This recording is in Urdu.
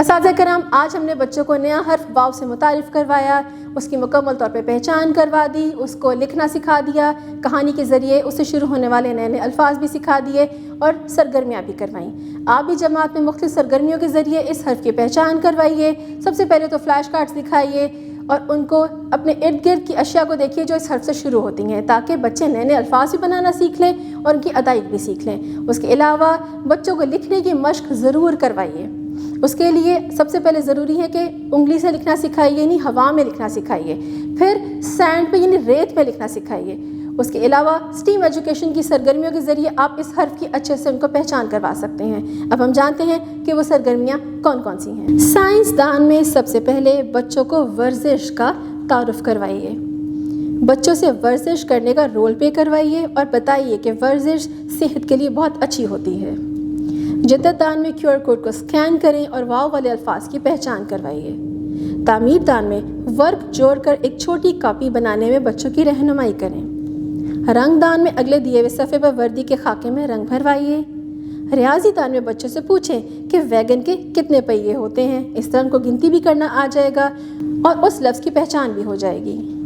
اساتذہ کرام، آج ہم نے بچوں کو نیا حرف واو سے متعارف کروایا، اس کی مکمل طور پہ پہچان کروا دی، اس کو لکھنا سکھا دیا، کہانی کے ذریعے اس سے شروع ہونے والے نئے نئے الفاظ بھی سکھا دیے اور سرگرمیاں بھی کروائیں۔ آپ بھی جماعت میں مختلف سرگرمیوں کے ذریعے اس حرف کی پہچان کروائیے۔ سب سے پہلے تو فلیش کارڈز دکھائیے اور ان کو اپنے ارد گرد کی اشیاء کو دیکھیے جو اس حرف سے شروع ہوتی ہیں، تاکہ بچے نئے نئے الفاظ بھی بنانا سیکھ لیں اور ان کی ادائیگی بھی سیکھ لیں۔ اس کے علاوہ بچوں کو لکھنے کی مشق ضرور کروائیے۔ اس کے لیے سب سے پہلے ضروری ہے کہ انگلی سے لکھنا سکھائیے، یعنی ہوا میں لکھنا سکھائیے، پھر سینڈ پہ یعنی ریت پہ لکھنا سکھائیے۔ اس کے علاوہ اسٹیم ایجوکیشن کی سرگرمیوں کے ذریعے آپ اس حرف کی اچھے سے ان کو پہچان کروا سکتے ہیں۔ اب ہم جانتے ہیں کہ وہ سرگرمیاں کون کون سی ہیں۔ سائنسدان میں سب سے پہلے بچوں کو ورزش کا تعارف کروائیے۔ بچوں سے ورزش کرنے کا رول پلے کروائیے اور بتائیے کہ ورزش صحت کے لیے بہت اچھی ہوتی ہے۔ جدت دان میں QR کوڈ کو اسکین کریں اور واو والے الفاظ کی پہچان کروائیے۔ تعمیر دان میں ورک جوڑ کر ایک چھوٹی کاپی بنانے میں بچوں کی رہنمائی کریں۔ رنگ دان میں اگلے دیے ہوئے صفحے پر وردی کے خاکے میں رنگ بھروائیے۔ ریاضی دان میں بچوں سے پوچھیں کہ ویگن کے کتنے پہیے ہوتے ہیں، اس طرح ان کو گنتی بھی کرنا آ جائے گا اور اس لفظ کی پہچان بھی ہو جائے گی۔